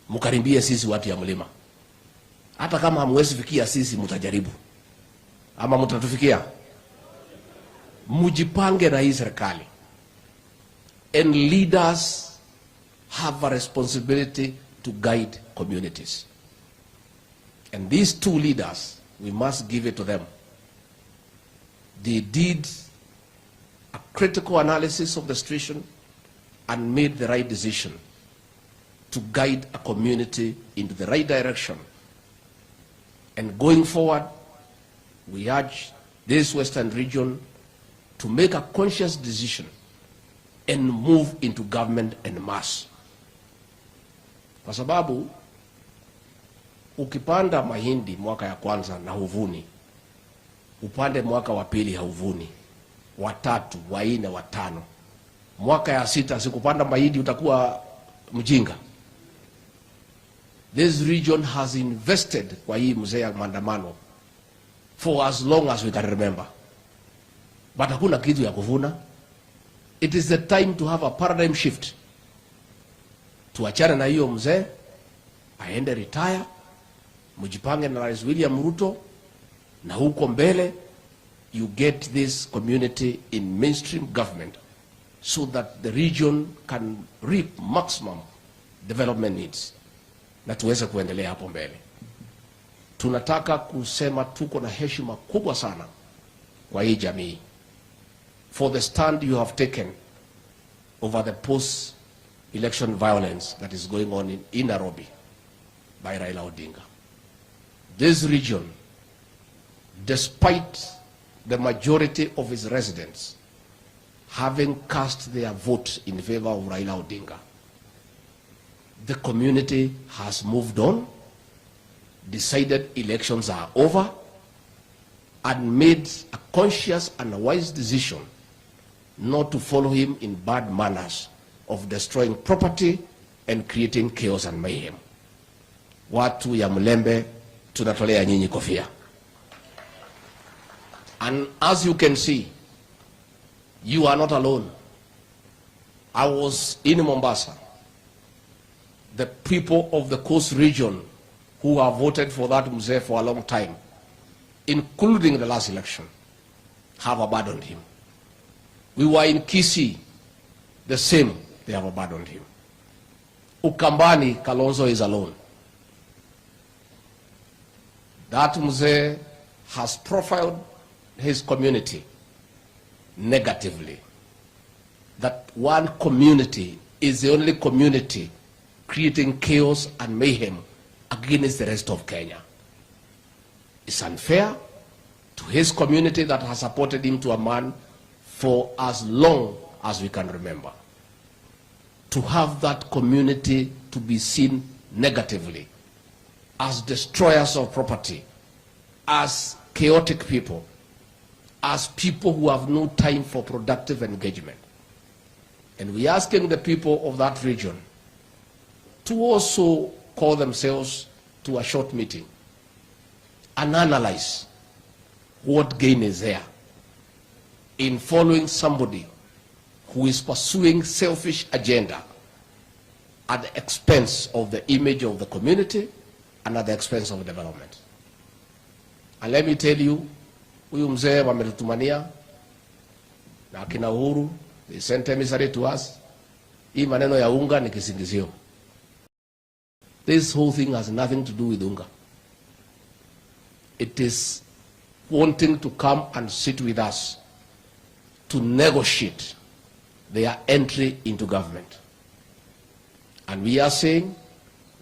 mkaribie sisi watu ya mlima. Hata kama hamwezi fikia sisi, mtajaribu. Ama mtatufikia? Mujipange na hii serikali. And leaders have a responsibility to guide communities. And these two leaders, we must give it to them. They did a critical analysis of the situation and made the right decision to guide a community into the right direction. And going forward, we urge this Western region to make a conscious decision and move into government en masse. Kwa sababu ukipanda mahindi mwaka ya kwanza na huvuni, upande mwaka wa pili hauvuni, watatu, waine, watano, mwaka ya sita sikupanda mahindi utakuwa mjinga. This region has invested kwa hii mzee ya maandamano for as long as we can remember. But hakuna kitu ya kuvuna. It is the time to have a paradigm shift. Tuachane na hiyo mzee, aende retire, mujipange na Rais William Ruto, na huko mbele you get this community in mainstream government so that the region can reap maximum development needs. Na tuweze kuendelea hapo mbele. Tunataka kusema tuko na heshima kubwa sana kwa hii jamii for the stand you have taken over the post-election violence that is going on in Nairobi by Raila Odinga. This region, despite the majority of its residents having cast their vote in favor of Raila Odinga, the community has moved on, decided elections are over, and made a conscious and a wise decision not to follow him in bad manners of destroying property and creating chaos and mayhem. Watu ya Mlembe, tunatolea nyinyi kofia. And as you can see, you are not alone. I was in Mombasa. The people of the coast region who have voted for that mzee for a long time, including the last election, have abandoned him. We were in Kisii, the same, they have abandoned him. Ukambani, Kalonzo is alone. That mzee has profiled his community negatively. That one community is the only community creating chaos and mayhem against the rest of Kenya. It's unfair to his community that has supported him to a man for as long as we can remember. To have that community to be seen negatively as destroyers of property, as chaotic people, as people who have no time for productive engagement. And we're asking the people of that region to also call themselves to a short meeting and analyze what gain is there in following somebody who is pursuing selfish agenda at the expense of the image of the community and at the expense of development. And let me tell you, huyu mzee wametutumania na akina Uhuru, they sent emissary to us. Hii maneno ya unga ni kisingizio. This whole thing has nothing to do with unga. It is wanting to come and sit with us to negotiate their entry into government. And we are saying